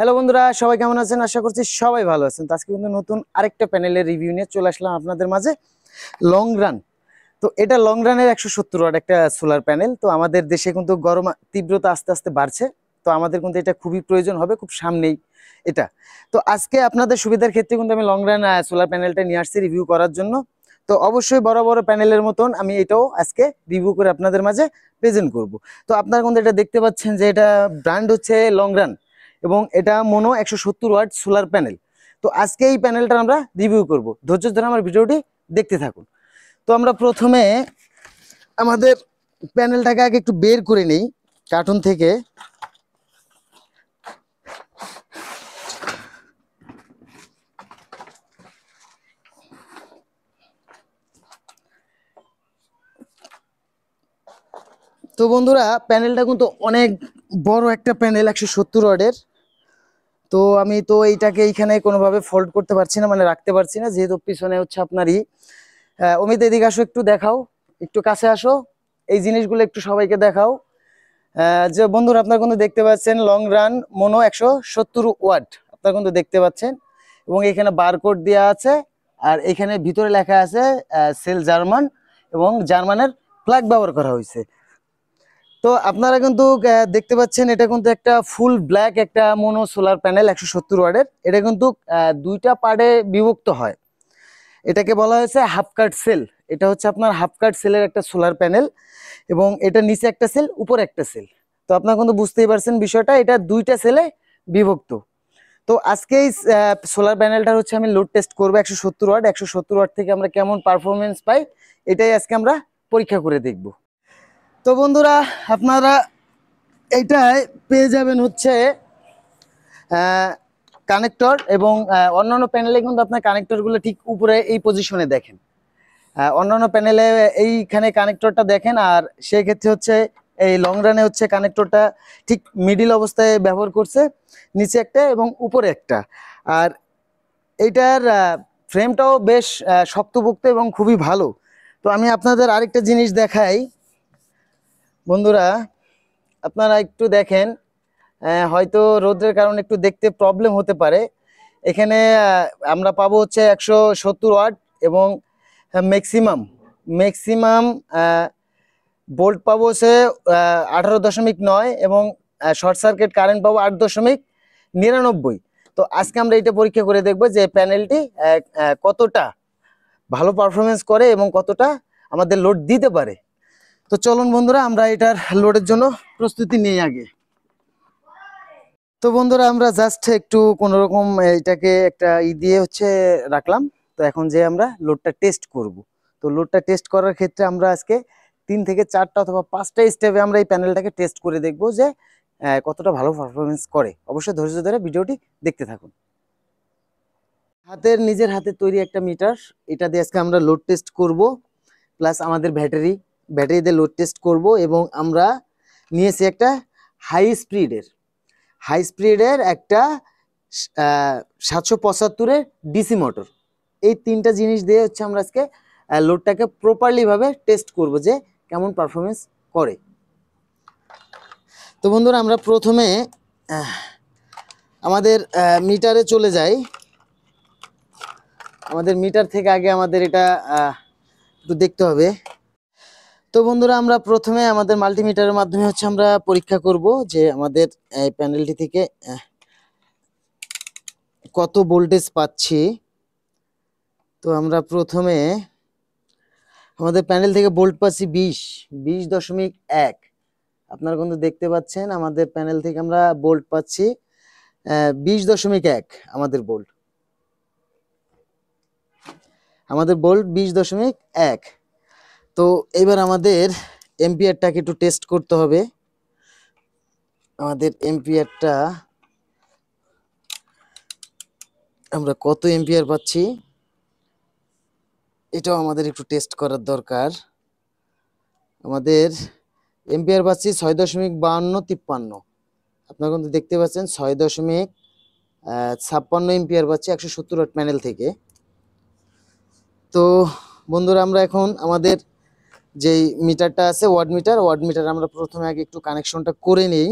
Hello বন্ধুরা, সবাই কেমন আছেন? আশা করছি সবাই ভালো আছেন। তো আজকে কিন্তু নতুন আরেকটা প্যানেলের রিভিউ নিয়ে চলে আসলাম আপনাদের মাঝে। Long run. তো এটা লং রানের 170 ওয়াট একটা সোলার প্যানেল। তো আমাদের দেশে কিন্তু গরম তীব্রতা আস্তে আস্তে বাড়ছে। তো আমাদের কিন্তু এটা খুবই প্রয়োজন হবে, খুব সামনেই এটা। তো আজকে আপনাদের সুবিধার ক্ষেত্রে কিন্তু আমি লং রান সোলার প্যানেলটা নিয়ে আসছি রিভিউ করার জন্য। তো অবশ্যই বড় বড় প্যানেলের মতন আমি এটাও আজকে রিভিউ করে আপনাদের মাঝে প্রেজেন্ট করব। তো আপনারা কিন্তু এটা দেখতে পাচ্ছেন যে এটা ব্র্যান্ড হচ্ছে লং রান এবং এটা মোনো 170 ওয়াট সোলার প্যানেল। তো আজকে এই প্যানেলটা আমরা রিভিউ করব। ধৈর্য ধরে আমার ভিডিওটি দেখতে থাকুন। তো আমরা প্রথমে আমাদের প্যানেলটাকে আগে একটু বের করে নেই কার্টুন থেকে। তো বন্ধুরা, প্যানেলটা কিন্তু অনেক বড় একটা প্যানেল, 170 ওয়াটের। তো আমি তো এইটাকে এইখানে কোনোভাবে ফোল্ড করতে পারছি না, মানে রাখতে পারছি না, যেহেতু পিছনে হচ্ছে আপনারই। অমিত, এদিকে আসো, একটু দেখাও, একটু কাছে আসো, এই জিনিসগুলো একটু সবাইকে দেখাও। যে বন্ধুরা, আপনারা কিন্তু দেখতে পাচ্ছেন লং রান মোনো 170 ওয়াট, আপনারা কিন্তু দেখতে পাচ্ছেন। এবং এখানে বারকোড দেওয়া আছে, আর এখানে ভিতরে লেখা আছে সেল জার্মান, এবং জার্মানের প্লাগ ব্যবহার করা হয়েছে। তো আপনারা কিন্তু দেখতে পাচ্ছেন এটা কিন্তু একটা ফুল ব্ল্যাক একটা মোনো সোলার প্যানেল 170 ওয়াটের। এটা কিন্তু দুইটা পার্টে বিভক্ত হয়। এটাকে বলা হয়েছে হাফ কাট সেল। এটা হচ্ছে আপনার হাফ কাট সেলের একটা সোলার প্যানেল, এবং এটা নিচে একটা সেল, উপরে একটা সেল। তো আপনারা কিন্তু বুঝতেই পারছেন বিষয়টা, এটা দুইটা সেলে বিভক্ত। তো আজকে এই সোলার প্যানেলটা হচ্ছে আমি লোড টেস্ট করবো 170 ওয়াট। 170 ওয়াট থেকে আমরা কেমন পারফরমেন্স পাই, এটাই আজকে আমরা পরীক্ষা করে দেখব। তো বন্ধুরা, আপনারা এইটায় পেয়ে যাবেন হচ্ছে কানেক্টর, এবং অন্যান্য প্যানেলে কিন্তু আপনার কানেক্টরগুলো ঠিক উপরে এই পজিশনে দেখেন। অন্যান্য প্যানেলে এইখানে কানেক্টরটা দেখেন, আর সেক্ষেত্রে হচ্ছে এই লং রানে হচ্ছে কানেক্টরটা ঠিক মিডিল অবস্থায় ব্যবহার করছে, নিচে একটা এবং উপরে একটা। আর এইটার ফ্রেমটাও বেশ শক্তপোক্ত এবং খুবই ভালো। তো আমি আপনাদের আরেকটা জিনিস দেখাই বন্ধুরা, আপনারা একটু দেখেন। হয়তো রোদের কারণে একটু দেখতে প্রবলেম হতে পারে। এখানে আমরা পাবো হচ্ছে 170 ওয়াট, এবং ম্যাক্সিমাম ম্যাক্সিমাম ভোল্ট পাবো হচ্ছে 18.9, এবং শর্ট সার্কিট কারেন্ট পাবো 8.99। তো আজকে আমরা এটা পরীক্ষা করে দেখবো যে প্যানেলটি কতটা ভালো পারফরমেন্স করে এবং কতটা আমাদের লোড দিতে পারে। তো চলুন বন্ধুরা, আমরা এটার লোডের জন্য প্রস্তুতি নিই আগে। তো বন্ধুরা, আমরা জাস্ট একটু কোনোরকম এটাকে একটা দিয়ে হচ্ছে রাখলাম। তো এখন যে আমরা লোডটা টেস্ট করব। তো লোডটা টেস্ট করার ক্ষেত্রে আমরা আজকে 3 থেকে 4টা অথবা 5টা স্টেপে আমরা এই প্যানেলটাকে টেস্ট করে দেখব যে কতটা ভালো পারফরমেন্স করে। অবশ্যই ধৈর্য ধরে ভিডিওটি দেখতে থাকুন। নিজের হাতে তৈরি একটা মিটার, এটা দিয়ে আজকে আমরা লোড টেস্ট করব, প্লাস আমাদের ব্যাটারি দিয়ে লোড টেস্ট করব। এবং আমরা নিয়েছি একটা হাই স্পিডের একটা 775-এর ডিসি মোটর। এই 3টা জিনিস দিয়ে হচ্ছে আমরা আজকে লোডটাকে প্রপারলি ভাবে টেস্ট করব যে কেমন পারফরমেন্স করে। তো বন্ধুরা, আমরা প্রথমে আমাদের মিটারে চলে যাই। আমাদের মিটার থেকে আগে আমাদের এটা একটু দেখতে হবে। তো বন্ধুরা, আমরা প্রথমে আমাদের মাল্টিমিটারের মাধ্যমে হচ্ছে আমরা পরীক্ষা করব যে আমাদের এই প্যানেলটি থেকে কত ভোল্টেজ পাচ্ছি। তো আমরা প্রথমে আমাদের প্যানেল থেকে ভোল্ট পাচ্ছি 20.1। আপনারা কিন্তু দেখতে পাচ্ছেন আমাদের প্যানেল থেকে আমরা ভোল্ট পাচ্ছি 20.1। আমাদের ভোল্ট 20.1। তো এবার আমাদের এম্পিয়ারটাকে একটু টেস্ট করতে হবে। আমাদের এম্পিয়ারটা আমরা কত এম্পিয়ার পাচ্ছি এটাও আমাদের একটু টেস্ট করার দরকার। আমাদের এম্পিয়ার পাচ্ছি 6.5253। আপনারা কিন্তু দেখতে পাচ্ছেন 6.56 এম্পিয়ার পাচ্ছি 170 ওয়াট প্যানেল থেকে। তো বন্ধুরা, আমরা এখন আমাদের যেই মিটারটা আছে ওয়াট মিটার আমরা প্রথমে আগে একটু কানেকশনটা করে নেই।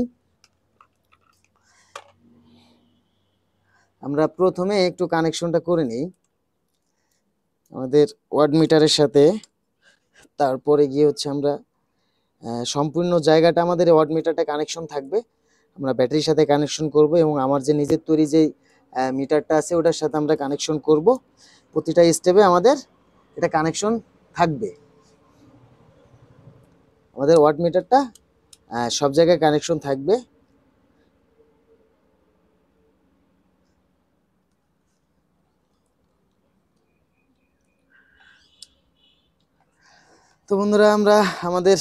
আমরা প্রথমে একটু কানেকশনটা করে নিই আমাদের ওয়াট মিটারের সাথে, তারপরে গিয়ে হচ্ছে আমরা সম্পূর্ণ জায়গাটা আমাদের ওয়াট মিটারটা কানেকশন থাকবে, আমরা ব্যাটারির সাথে কানেকশন করব এবং আমার যে নিজের তৈরি যে মিটারটা আছে ওটার সাথে আমরা কানেকশন করব। প্রতিটা স্টেপে আমাদের এটা কানেকশন থাকবে, আমাদের ওয়াট মিটারটা সব জায়গায় কানেকশন থাকবে। তো বন্ধুরা আমরা আমাদের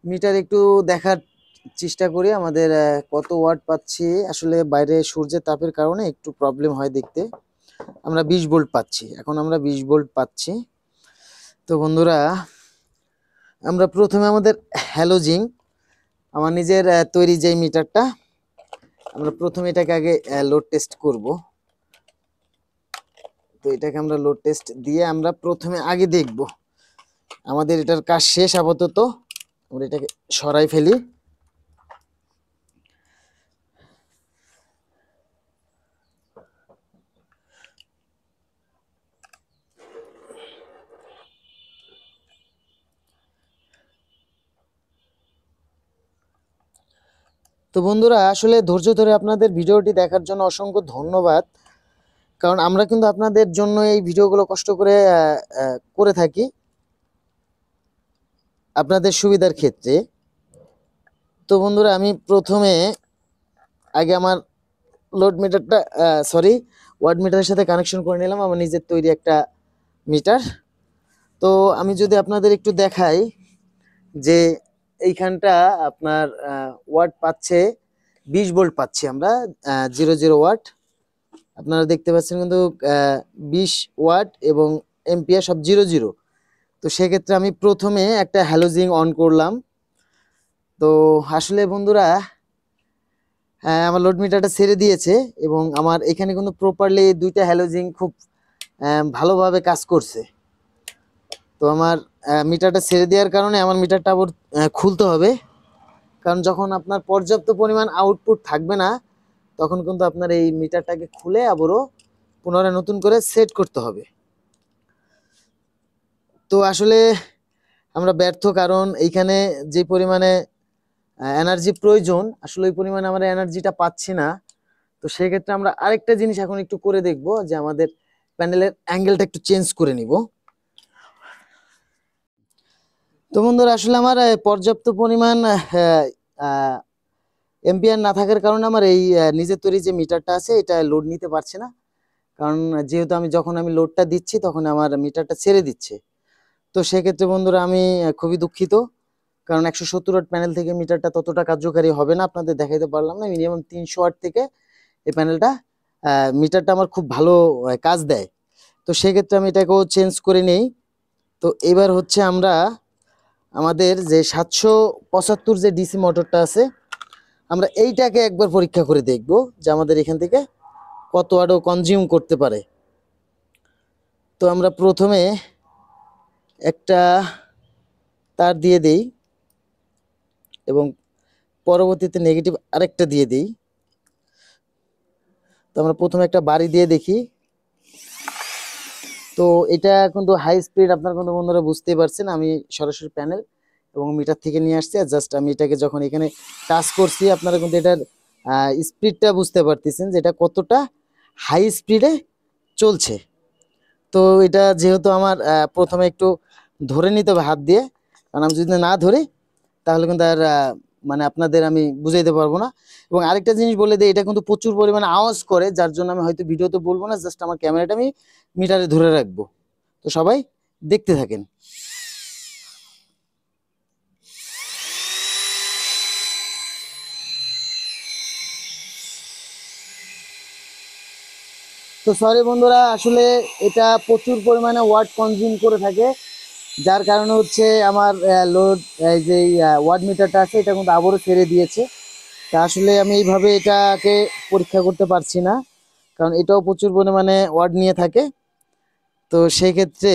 মিটার একটু দেখার চেষ্টা করি আমাদের কত ওয়াট পাচ্ছি। আসলে বাইরে সূর্যের তাপের কারণে একটু প্রবলেম হয় দেখতে। আমরা 20 ভোল্ট পাচ্ছি, এখন আমরা 20 ভোল্ট পাচ্ছি। তো বন্ধুরা আমরা প্রথমে আমাদের হ্যালোজিং, আমার নিজের তৈরি যে মিটারটা, আমরা প্রথমে এটাকে আগে লোড টেস্ট করব। তো এটাকে আমরা লোড টেস্ট দিয়ে আমরা প্রথমে আগে দেখব আমাদের এটার কাজ শেষ। আপাতত আমরা এটাকে সরাই ফেলি। তো বন্ধুরা আসলে ধৈর্য ধরে আপনাদের ভিডিওটি দেখার জন্য অসংখ্য ধন্যবাদ, কারণ আমরা কিন্তু আপনাদের জন্য এই ভিডিওগুলো কষ্ট করে করে থাকি আপনাদের সুবিধার ক্ষেত্রে। তো বন্ধুরা আমি প্রথমে আগে আমার লোড মিটারটা ওয়াট মিটারের সাথে কানেকশন করে নিলাম আমার নিজের তৈরি একটা মিটার। তো আমি যদি আপনাদের একটু দেখাই যে এইখানটা আপনার ওয়াট পাচ্ছে 20 ভোল্ট পাচ্ছি আমরা, 00 ওয়াট আপনারা দেখতে পাচ্ছেন কিন্তু 20 ওয়াট এবং এম্পিয়ার সব 00। তো সেক্ষেত্রে আমি প্রথমে একটা হ্যালোজিং অন করলাম। তো আসলে বন্ধুরা আমার লোড মিটারটা ছেড়ে দিয়েছে এবং আমার এখানে কিন্তু প্রপারলি দুইটা হ্যালোজিং খুব ভালোভাবে কাজ করছে। তো আমার মিটারটা ছেড়ে দেওয়ার কারণে আমার মিটারটা আবার খুলতে হবে, কারণ যখন আপনার পর্যাপ্ত পরিমাণ আউটপুট থাকবে না তখন কিন্তু আপনার এই মিটারটাকে খুলে আবারও পুনরায় নতুন করে সেট করতে হবে। তো আসলে আমরা ব্যর্থ, কারণ এইখানে যে পরিমাণে এনার্জি প্রয়োজন আসলে ওই পরিমাণে আমরা এনার্জিটা পাচ্ছি না। তো সেক্ষেত্রে আমরা আরেকটা জিনিস এখন একটু করে দেখব যে আমাদের প্যানেলের অ্যাঙ্গেলটা একটু চেঞ্জ করে নিব। তো বন্ধুরা আসলে আমার পর্যাপ্ত পরিমাণ এম্পিয়ার না থাকার কারণে আমার এই নিজের তৈরি যে মিটারটা আছে এটা লোড নিতে পারছে না, কারণ যেহেতু আমি যখন লোডটা দিচ্ছি তখন আমার মিটারটা ছেড়ে দিচ্ছে। তো সেক্ষেত্রে বন্ধুরা আমি খুবই দুঃখিত, কারণ 170 ওয়াট প্যানেল থেকে মিটারটা ততটা কার্যকারী হবে না, আপনাদের দেখাইতে পারলাম না। মিনিমাম 300 ওয়াট থেকে এই প্যানেলটা মিটারটা আমার খুব ভালো কাজ দেয়। তো সেক্ষেত্রে আমি এটাকেও চেঞ্জ করে নেই। তো এবার হচ্ছে আমরা আমাদের যে 775 যে ডিসি মোটরটা আছে আমরা এইটাকে একবার পরীক্ষা করে দেখব যে আমাদের এখান থেকে কত ওয়াটও কনজিউম করতে পারে। তো আমরা প্রথমে একটা তার দিয়ে দেই এবং পরবর্তীতে নেগেটিভ আরেকটা দিয়ে দিই। তো আমরা প্রথমে একটা বাড়ি দিয়ে দেখি। তো এটা কিন্তু হাই স্পিড, আপনারা কিন্তু বন্ধুরা বুঝতেই পারছেন আমি সরাসরি প্যানেল এবং মিটার থেকে নিয়ে আসছি, আর জাস্ট আমি এটাকে যখন এখানে টাচ করছি আপনারা কিন্তু এটার স্পিডটা বুঝতে পারতেছেন যে এটা কতটা হাই স্পিডে চলছে। তো এটা যেহেতু আমার প্রথমে একটু ধরে নিতে হবে হাত দিয়ে, কারণ আমি যদি না ধরি তাহলে কিন্তু আর মানে আপনাদের আমি বুঝাইতে পারবো না। এবং আরেকটা জিনিস বলে দিই, এটা কিন্তু প্রচুর পরিমাণে আওয়াজ করে, যার জন্য আমি হয়তো ভিডিওতে বলবো না, জাস্ট আমার ক্যামেরাটা আমি মিটারে ধরে রাখবো। তো সবাই দেখতে থাকেন। তো সরি বন্ধুরা আসলে এটা প্রচুর পরিমাণে ওয়াট কনজিউম করে থাকে, যার কারণে হচ্ছে আমার লোড যে ওয়াট মিটারটা আছে এটা কিন্তু আবারও ছেড়ে দিয়েছে। তা আসলে আমি এইভাবে এটাকে পরীক্ষা করতে পারছি না, কারণ এটাও প্রচুর পরিমাণে ওয়াট নিয়ে থাকে। তো সেই ক্ষেত্রে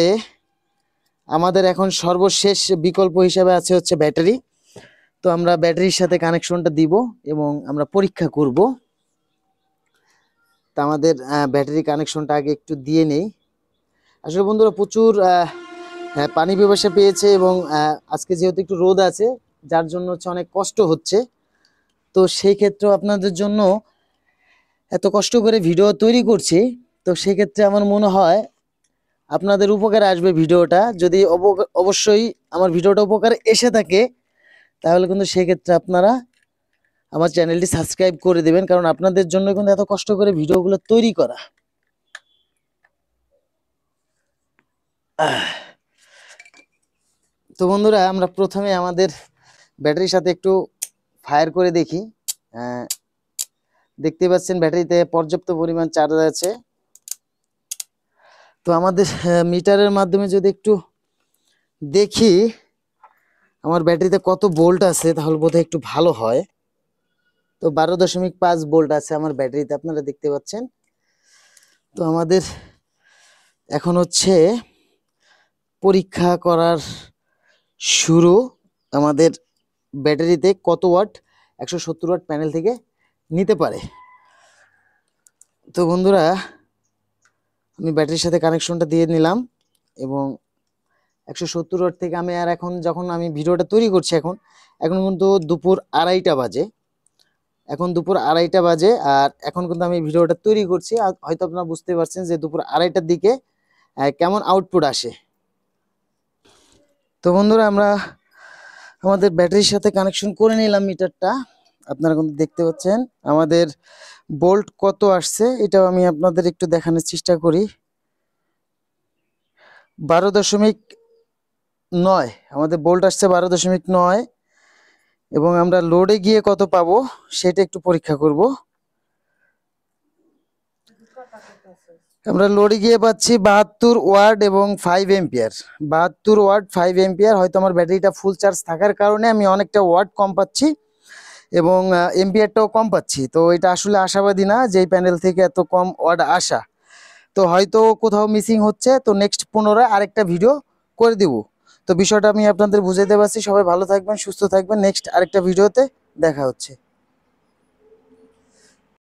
আমাদের এখন সর্বশেষ বিকল্প হিসাবে আছে হচ্ছে ব্যাটারি। তো আমরা ব্যাটারির সাথে কানেকশনটা দিব এবং আমরা পরীক্ষা করব। তা আমাদের ব্যাটারি কানেকশনটা আগে একটু দিয়ে নেই। আসলে বন্ধুরা প্রচুর পানি পিপাসা পেয়েছে এবং আজকে যেহেতু একটু রোদ আছে যার জন্য হচ্ছে অনেক কষ্ট হচ্ছে। তো সেই ক্ষেত্রে আপনাদের জন্য এত কষ্ট করে ভিডিও তৈরি করছি। তো সেই ক্ষেত্রে আমার মনে হয় আপনাদের উপকারে আসবে ভিডিওটা। যদি অবশ্যই আমার ভিডিওটা উপকারে এসে থাকে তাহলে কিন্তু সেক্ষেত্রে আপনারা আমার চ্যানেলটি সাবস্ক্রাইব করে দেবেন, কারণ আপনাদের জন্য কিন্তু এত কষ্ট করে ভিডিওগুলো তৈরি করা। তো বন্ধুরা আমরা প্রথমে আমাদের ব্যাটারির সাথে একটু ফায়ার করে দেখি। দেখতে পাচ্ছেন ব্যাটারিতে পর্যাপ্ত পরিমাণ চার্জ আছে। তো আমাদের মিটারের মাধ্যমে যদি একটু দেখি আমার ব্যাটারিতে কত ভোল্ট আছে তাহলে বোধহয় একটু ভালো হয়। তো 12.5 ভোল্ট আছে আমার ব্যাটারিতে, আপনারা দেখতে পাচ্ছেন। তো আমাদের এখন হচ্ছে পরীক্ষা করার শুরু। আমাদের ব্যাটারিতে কত ওয়াট 170 ওয়াট প্যানেল থেকে নিতে পারে। তো বন্ধুরা আমি ব্যাটারির সাথে কানেকশনটা দিয়ে নিলাম এবং 170 ওয়াট থেকে আমি আর এখন যখন আমি ভিডিওটা তৈরি করছি এখন কিন্তু দুপুর 2:30টা বাজে। এখন দুপুর 2:30টা বাজে আর এখন কিন্তু আমি ভিডিওটা তৈরি করছি। আর হয়তো আপনারা বুঝতে পারছেন যে দুপুর 2:30টার দিকে কেমন আউটপুট আসে। তো বন্ধুরা আমরা আমাদের ব্যাটারির সাথে কানেকশন করে নিলাম মিটারটা। আপনারা কিন্তু দেখতে পাচ্ছেন আমাদের ভোল্ট কত আসছে, এটাও আমি আপনাদের একটু দেখানোর চেষ্টা করি। 12.9 আমাদের ভোল্ট আসছে, 12.9। এবং আমরা লোডে গিয়ে কত পাবো সেটা একটু পরীক্ষা করব। আমরা লোডে গিয়ে পাচ্ছি 72 ওয়াট এবং 5 এম্পিয়ার। 72 watt 5 ampere. হয়তো আমার ব্যাটারিটা ফুল চার্জ থাকার কারণে আমি অনেকটা ওয়াট কম পাচ্ছি এবং এম্পিয়ারটাও কম পাচ্ছি। তো এটা আসলে আশাবাদী না যে এই প্যানেল থেকে এত কম ওয়াট আসা। তো হয়তো কোথাও মিসিং হচ্ছে। তো নেক্সট পুনরায় আরেকটা ভিডিও করে দিব। তো বিষয়টা আমি আপনাদের বুঝাইতে পারছি। সবাই ভালো থাকবেন, সুস্থ থাকবেন। নেক্সট আরেকটা ভিডিওতে দেখা হচ্ছে।